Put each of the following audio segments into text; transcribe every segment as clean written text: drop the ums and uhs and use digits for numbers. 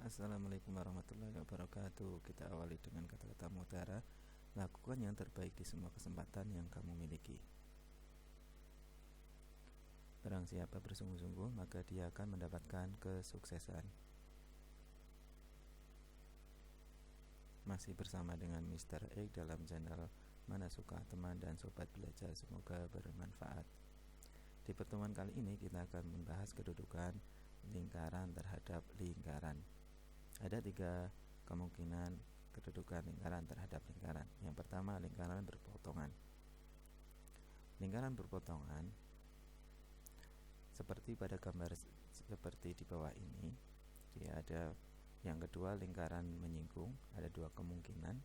Assalamualaikum warahmatullahi wabarakatuh. Kita awali dengan kata-kata mutiara. Lakukan yang terbaik di semua kesempatan yang kamu miliki. Barang siapa bersungguh-sungguh, maka dia akan mendapatkan kesuksesan. Masih bersama dengan Mr. X dalam channel Mana Suka Teman dan Sobat Belajar. Semoga bermanfaat. Di pertemuan kali ini kita akan membahas kedudukan lingkaran terhadap lingkaran. Ada 3 kemungkinan kedudukan lingkaran terhadap lingkaran. Yang pertama, lingkaran berpotongan. Lingkaran berpotongan seperti pada gambar seperti di bawah ini. Dia ada. Yang kedua, lingkaran menyinggung. Ada 2 kemungkinan.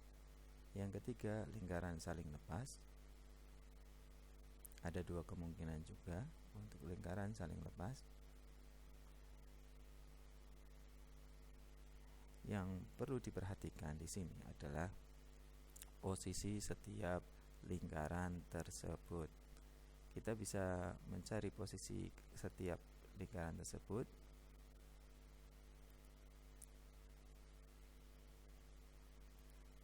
Yang ketiga, lingkaran saling lepas. Ada 2 kemungkinan juga untuk lingkaran saling lepas. Yang perlu diperhatikan di sini adalah posisi setiap lingkaran tersebut. Kita bisa mencari posisi setiap lingkaran tersebut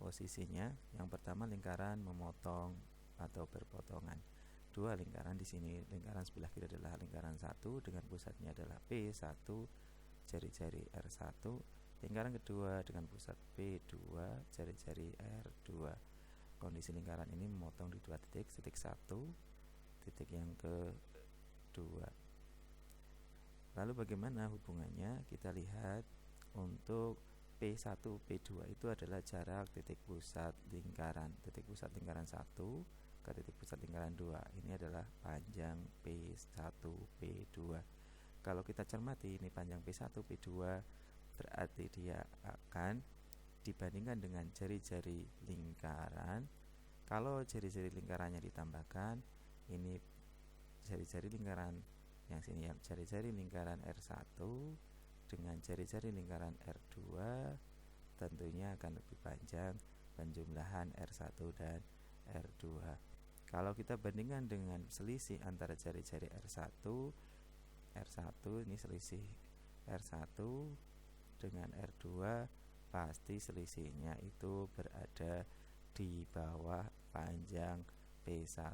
posisinya. Yang pertama, lingkaran memotong atau berpotongan. 2 lingkaran di sini. Lingkaran sebelah kiri adalah lingkaran 1 dengan pusatnya adalah P1, jari-jari R1. Lingkaran kedua dengan pusat P2, jari-jari R2. Kondisi lingkaran ini memotong di 2 titik, titik 1, titik yang kedua. Lalu bagaimana hubungannya? Kita lihat untuk P1, P2 itu adalah jarak titik pusat lingkaran. Titik pusat lingkaran 1 ke titik pusat lingkaran 2. Ini adalah panjang P1, P2. Kalau kita cermati ini panjang P1, P2, berarti dia akan dibandingkan dengan jari-jari lingkaran. Kalau jari-jari lingkarannya ditambahkan, ini jari-jari lingkaran yang sini ya, jari-jari lingkaran R1 dengan jari-jari lingkaran R2 tentunya akan lebih panjang penjumlahan R1 dan R2. Kalau kita bandingkan dengan selisih antara jari-jari R1 ini selisih R1 dengan R2, pasti selisihnya itu berada di bawah panjang P1,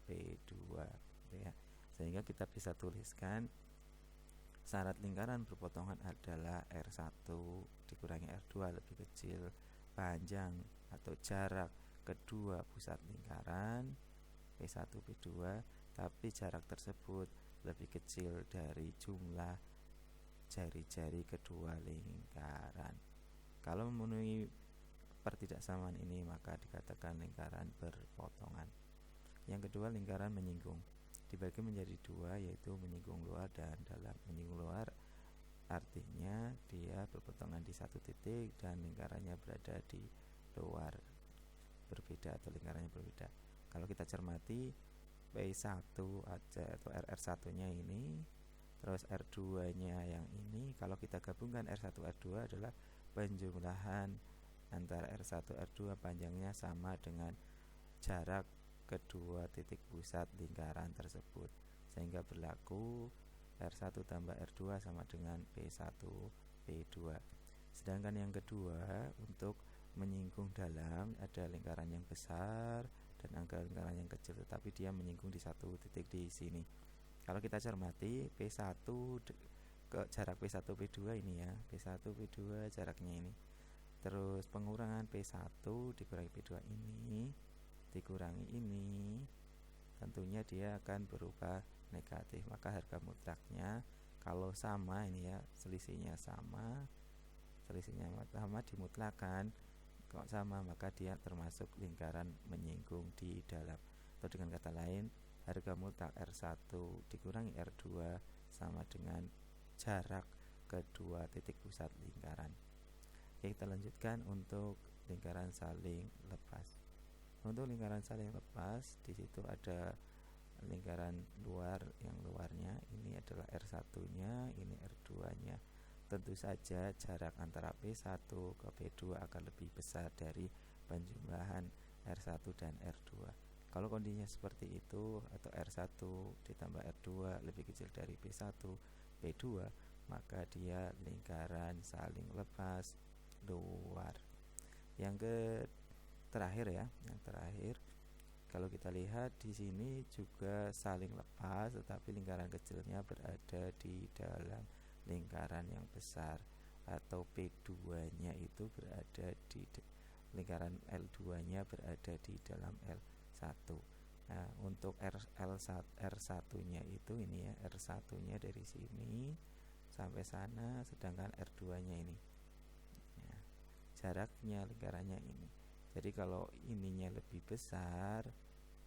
P2 ya. Sehingga kita bisa tuliskan syarat lingkaran berpotongan adalah R1 dikurangi R2 lebih kecil panjang atau jarak kedua pusat lingkaran P1, P2, tapi jarak tersebut lebih kecil dari jumlah jari-jari kedua lingkaran. Kalau memenuhi pertidaksamaan ini, maka dikatakan lingkaran berpotongan. Yang kedua, lingkaran menyinggung. Dibagi menjadi 2, yaitu menyinggung luar dan dalam. Menyinggung luar artinya dia berpotongan di 1 titik dan lingkarannya berada di luar, berbeda atau lingkarannya berbeda. Kalau kita cermati P1 aja atau RR1 nya ini, terus R2 nya yang ini, kalau kita gabungkan R1 R2 adalah penjumlahan antara R1 R2 panjangnya sama dengan jarak kedua titik pusat lingkaran tersebut, sehingga berlaku R1 tambah R2 sama dengan P1 P2. Sedangkan yang kedua, untuk menyinggung dalam, ada lingkaran yang besar dan ada lingkaran yang kecil, tetapi dia menyinggung di 1 titik di sini. Kalau kita cermati P1 ke jarak P1 P2 ini ya, P1 P2 jaraknya ini. Terus pengurangan P1 dikurangi P2 ini dikurangi ini, tentunya dia akan berubah negatif. Maka harga mutlaknya kalau sama ini ya, selisihnya sama dimutlakan. Kalau sama maka dia termasuk lingkaran menyinggung di dalam. Atau dengan kata lain, harga mutlak R1 dikurangi R2 sama dengan jarak kedua titik pusat lingkaran. Oke, kita lanjutkan untuk lingkaran saling lepas. Untuk lingkaran saling lepas, di situ ada lingkaran luar, yang luarnya ini adalah R1-nya, ini R2-nya. Tentu saja jarak antara P1 ke P2 akan lebih besar dari penjumlahan R1 dan R2. Kalau kondisinya seperti itu, atau R1 ditambah R2 lebih kecil dari P1, P2, maka dia lingkaran saling lepas luar. Yang terakhir ya, yang terakhir kalau kita lihat di sini juga saling lepas, tetapi lingkaran kecilnya berada di dalam lingkaran yang besar, atau P2-nya itu berada di lingkaran L2-nya berada di dalam L1. Nah, untuk R1-nya itu ini ya, R1-nya dari sini sampai sana, sedangkan R2-nya ini ya, jaraknya lingkarannya ini. Jadi kalau ininya lebih besar,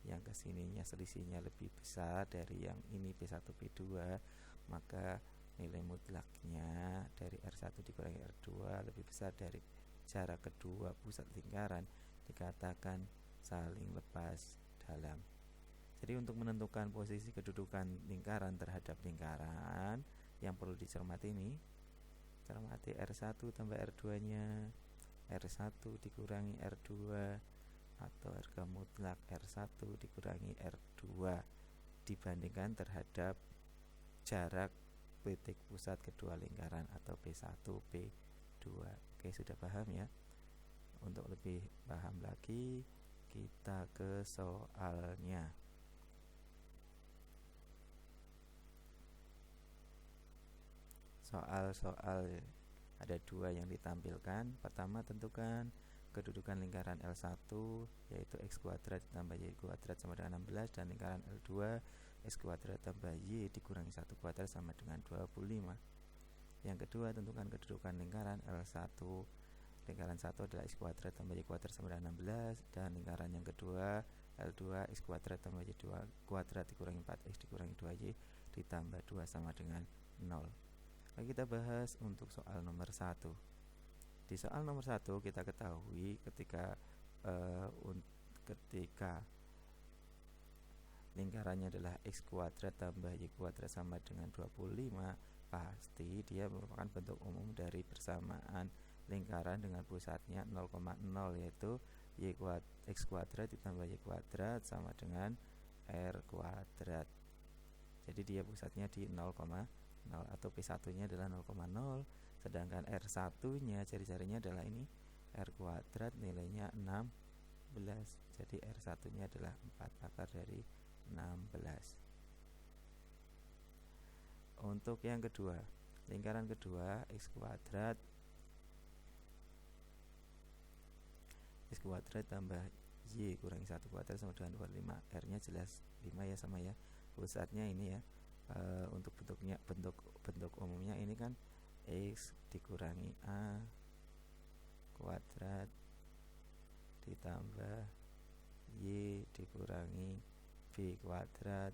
yang kesininya selisihnya lebih besar dari yang ini P1 P2, maka nilai mutlaknya dari R1 dikurangi R2 lebih besar dari jarak kedua pusat lingkaran, dikatakan saling lepas dalam. Jadi untuk menentukan posisi kedudukan lingkaran terhadap lingkaran, yang perlu dicermati ini, cermati R1 tambah R2-nya, R1 dikurangi R2, atau harga mutlak R1 dikurangi R2 dibandingkan terhadap jarak titik pusat kedua lingkaran, atau P1 P2. Oke, sudah paham ya? Untuk lebih paham lagi, kita ke soalnya. Soal-soal ada dua yang ditampilkan. Pertama, tentukan kedudukan lingkaran L1, yaitu X kuadrat ditambah Y kuadrat sama dengan 16, dan lingkaran L2 X kuadrat tambah Y dikurangi 1 kuadrat sama dengan 25. Yang kedua, tentukan kedudukan lingkaran L1. Lingkaran 1 adalah X kuadrat tambah Y kuadrat sama dengan 16, dan lingkaran yang kedua L2 X kuadrat tambah Y kuadrat dikurangi 4X dikurangi 2Y ditambah 2 sama dengan 0. Lalu kita bahas untuk soal nomor 1. Di soal nomor 1 kita ketahui ketika lingkarannya adalah X kuadrat tambah Y kuadrat sama dengan 25, pasti dia merupakan bentuk umum dari persamaan lingkaran dengan pusatnya 0,0, yaitu X kuadrat ditambah Y kuadrat sama dengan R kuadrat. Jadi dia pusatnya di 0,0, atau P1-nya adalah 0,0, sedangkan R1-nya ciri-cirinya adalah ini, R kuadrat nilainya 16, jadi R1-nya adalah 4 akar dari 16. Untuk yang kedua, lingkaran kedua X kuadrat tambah Y kurangi 1 kuadrat sama dengan 25. R-nya jelas 5 ya, sama ya. Pusatnya ini ya. Untuk bentuk umumnya ini kan X dikurangi A kuadrat ditambah Y dikurangi B kuadrat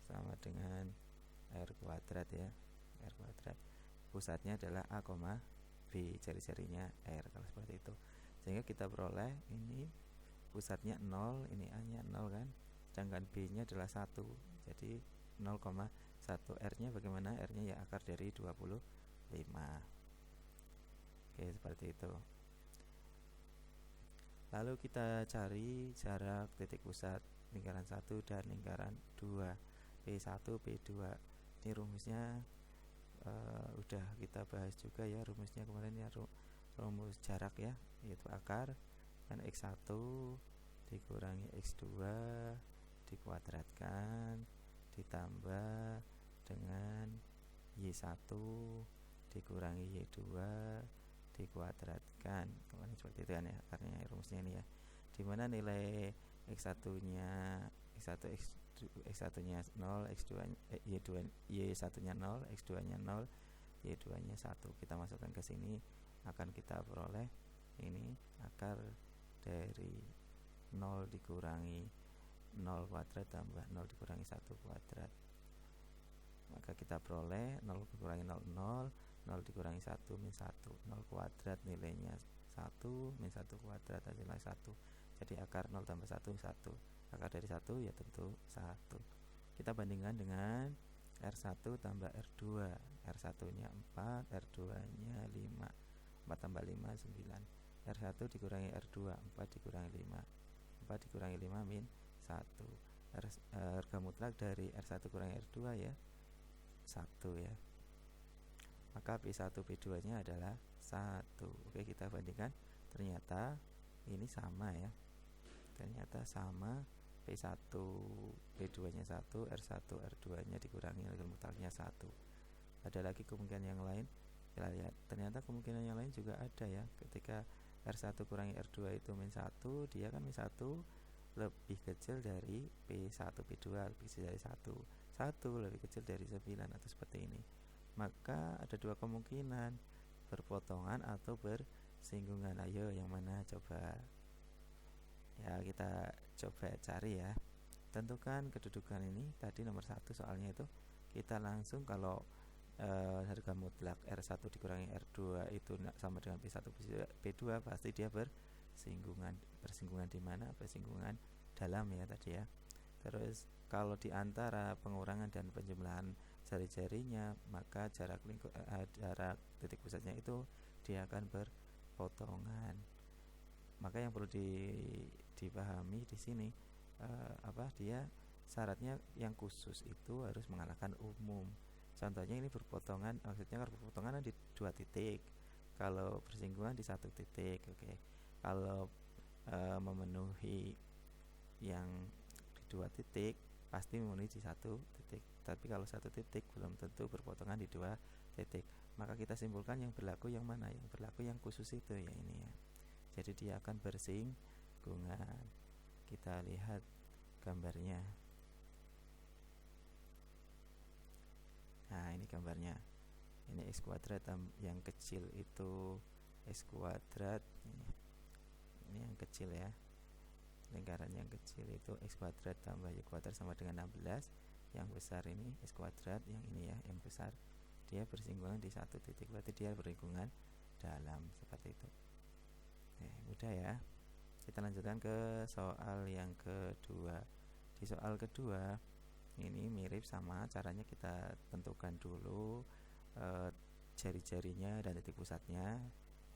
sama dengan R kuadrat ya. R kuadrat pusatnya adalah A, B, ciri-cirinya R, kalau seperti itu. Sehingga kita peroleh ini pusatnya 0, ini A nya 0 kan, sedangkan B nya adalah 1, jadi 0,1. R nya bagaimana? R nya ya akar dari 25. Oke, seperti itu. Lalu kita cari jarak titik pusat lingkaran 1 dan lingkaran 2, P1 P2. Ini rumusnya udah kita bahas juga ya, rumusnya kemarin ya, rumus jarak ya, yaitu akar dan X1 dikurangi X2 dikuadratkan ditambah dengan Y1 dikurangi Y2 dikuadratkan. Kemarin seperti itu kan ya, akarnya rumusnya ini ya, dimana nilai X1 nya 0, Y1 nya 0, X2 nya 0, Y2 nya 1. Kita masukkan ke sini, akan kita peroleh ini akar dari 0 dikurangi 0 kuadrat tambah 0 dikurangi 1 kuadrat. Maka kita peroleh 0 dikurangi 0, 0, 0 dikurangi 1 min 1, 0 kuadrat nilainya 1, min 1 kuadrat hasilnya 1. Jadi akar 0 tambah 1, 1. Akar dari 1 ya tentu 1. Kita bandingkan dengan R1 tambah R2. R1 nya 4, R2 nya 5. 4 tambah 5, 9. R1 dikurangi R2, 4 dikurangi 5. 4 dikurangi 5 min 1. Harga mutlak dari R1 kurangi R2 ya, 1 ya. Maka P1 P2 nya adalah 1. Oke, kita bandingkan. Ternyata ini sama ya. Ternyata sama, P1 P2 nya 1, R1 R2 nya dikurangi nilai mutlaknya 1. Ada lagi kemungkinan yang lain. Kita lihat, ternyata kemungkinan yang lain juga ada ya. Ketika R1 kurangi R2 itu min 1, dia kan min 1 lebih kecil dari P1 P2, lebih kecil dari 1 lebih kecil dari 9 atau seperti ini. Maka ada dua kemungkinan, berpotongan atau bersinggungan. Ayo yang mana coba? Ya, kita coba cari ya. Tentukan kedudukan ini. Tadi nomor 1 soalnya itu kita langsung kalau harga mutlak R1 dikurangi R2 itu sama dengan P1 P2, pasti dia bersinggungan. Bersinggungan di mana? Bersinggungan dalam ya tadi ya. Terus kalau di antara pengurangan dan penjumlahan jari-jarinya, maka jarak titik pusatnya itu dia akan berpotongan. Maka yang perlu dipahami di sini dia syaratnya yang khusus itu harus mengalahkan umum. Contohnya ini berpotongan, maksudnya kalau berpotongan di 2 titik, kalau bersinggungan di 1 titik. Oke. Kalau memenuhi yang di 2 titik pasti memenuhi di 1 titik. Tapi kalau 1 titik belum tentu berpotongan di 2 titik. Maka kita simpulkan yang berlaku yang mana? Yang berlaku yang khusus itu ya ini ya. Jadi dia akan bersinggungan. Kita lihat gambarnya. Nah, ini gambarnya. Ini X kuadrat yang kecil itu X kuadrat. Ini yang kecil ya. Lingkaran yang kecil itu X kuadrat tambah Y kuadrat sama dengan 16. Yang besar ini X kuadrat, yang ini ya, yang besar. Dia bersinggungan di 1 titik, berarti dia berlingkungan dalam, seperti itu. Mudah ya. Kita lanjutkan ke soal yang kedua. Di soal kedua ini mirip sama, caranya kita tentukan dulu jari-jarinya dan titik pusatnya.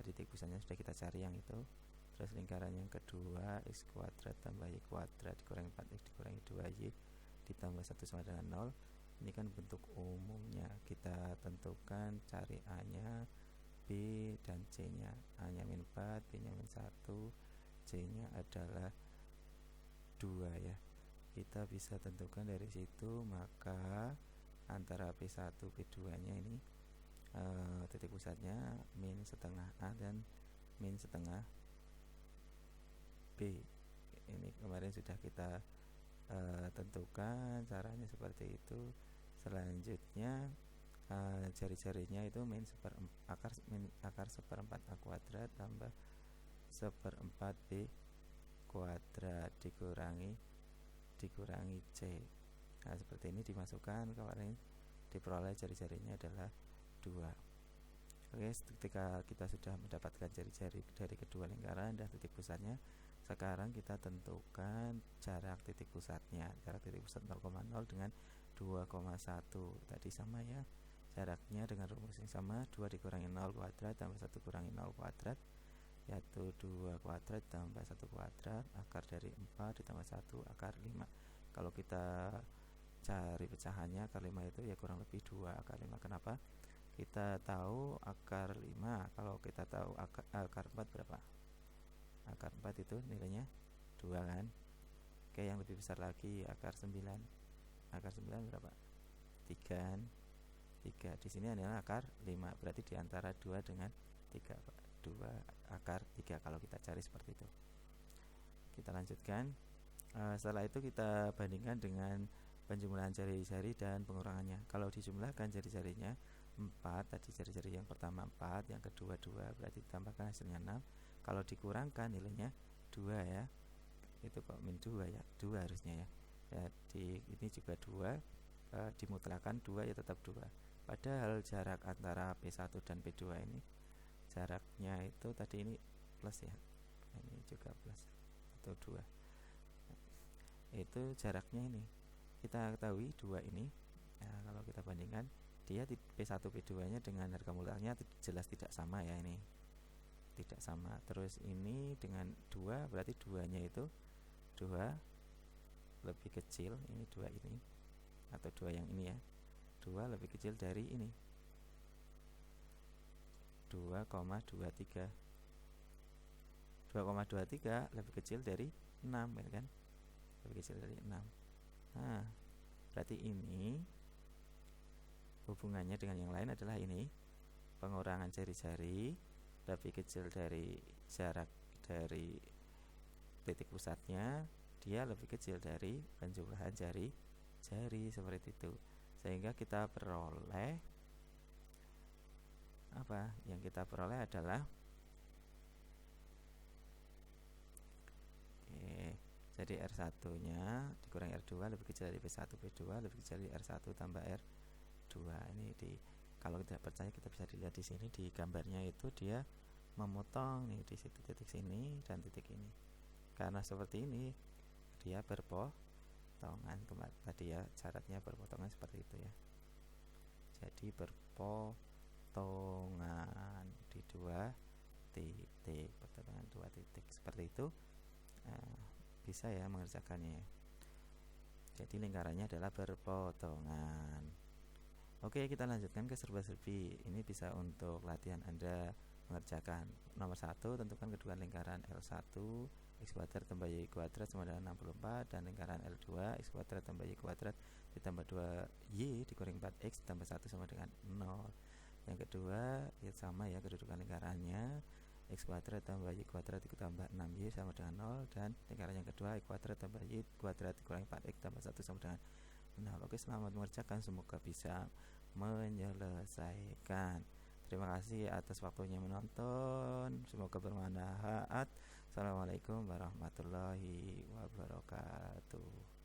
Titik pusatnya sudah kita cari yang itu. Terus lingkaran yang kedua X kuadrat tambah Y kuadrat dikurangi 4X dikurangi 2Y ditambah 1 sama dengan 0. Ini kan bentuk umumnya. Kita tentukan, cari A nya, B dan C nya. A nya min 4, B nya min 1, C nya adalah 2 ya. Kita bisa tentukan dari situ. Maka antara P1 P2 nya ini titik pusatnya min setengah A dan min setengah B. Ini kemarin sudah kita tentukan caranya seperti itu. Selanjutnya jari-jarinya itu akar seperempat A kuadrat tambah seperempat B kuadrat dikurangi C. Nah, seperti ini dimasukkan, kemarin diperoleh jari-jarinya adalah 2. Oke, ketika kita sudah mendapatkan jari-jari dari kedua lingkaran dan titik pusatnya, sekarang kita tentukan jarak titik pusatnya. Jarak titik pusat 0,0 dengan 2,1 tadi sama ya. Jaraknya dengan rumus yang sama, 2 dikurangi 0 kuadrat tambah 1 kurangi 0 kuadrat, yaitu 2 kuadrat tambah 1 kuadrat, akar dari 4 ditambah 1 akar 5. Kalau kita cari pecahannya, akar 5 itu ya kurang lebih 2 akar 5. Kenapa? Kita tahu akar 5, kalau kita tahu akar 4 berapa? Akar 4 itu nilainya 2 kan. Oke, yang lebih besar lagi akar 9. Akar 9 berapa? 3 kan. 3 di sini adalah akar 5, berarti diantara 2 dengan 3, 2 akar 3 kalau kita cari seperti itu. Kita lanjutkan. Setelah itu kita bandingkan dengan penjumlahan jari-jari dan pengurangannya. Kalau dijumlahkan jari-jarinya 4, tadi jari-jari yang pertama 4, yang kedua 2, berarti ditambahkan hasilnya 6. Kalau dikurangkan nilainya 2 ya. Itu kok min 2 ya, 2 harusnya ya. Jadi ini juga 2, dimutlakan 2 ya tetap 2. Padahal jarak antara P1 dan P2 ini jaraknya itu tadi ini plus ya. Ini juga plus atau 2. Itu jaraknya ini. Kita ketahui 2 ini. Nah, kalau kita bandingkan, dia P1 P2 nya dengan harga mutlaknya jelas tidak sama ya, ini tidak sama. Terus ini dengan 2, berarti 2 nya itu 2 lebih kecil, ini 2 ini atau 2 yang ini ya, R2 lebih kecil dari ini 2,23. 2,23 lebih kecil dari 6 kan? Lebih kecil dari 6. Nah, berarti ini hubungannya dengan yang lain adalah ini. Pengurangan jari-jari lebih kecil dari jarak dari titik pusatnya, dia lebih kecil dari penjumlahan jari-jari, seperti itu. Sehingga kita peroleh apa? Yang kita peroleh adalah jadi R1-nya dikurangi R2 lebih kecil dari P1, P2 lebih kecil dari R1 tambah R2. Ini kalau tidak percaya kita bisa dilihat di sini di gambarnya itu dia memotong nih di situ titik sini dan titik ini. Karena seperti ini dia berpotongan tadi ya, syaratnya berpotongan seperti itu ya. Jadi berpotongan di dua titik, pertemuan dua titik seperti itu. Bisa ya mengerjakannya. Jadi lingkarannya adalah berpotongan. Oke, kita lanjutkan ke serba-serbi. Ini bisa untuk latihan Anda mengerjakan. Nomor 1, tentukan kedudukan lingkaran L1 X kuadrat tambah Y kuadrat sama dengan 64, dan lingkaran L2 X kuadrat tambah Y kuadrat ditambah 2Y dikurangi 4X ditambah 1 sama dengan 0. Yang kedua, ya sama ya kedudukan lingkarannya. X kuadrat tambah Y kuadrat ditambah 6Y sama dengan 0, dan lingkaran yang kedua Y kuadrat tambah Y kuadrat dikurangi 4X tambah 1 sama dengan 0. Oke, selamat mengerjakan, semoga bisa menyelesaikan. Terima kasih atas waktunya menonton, semoga bermanfaat. Assalamualaikum warahmatullahi wabarakatuh.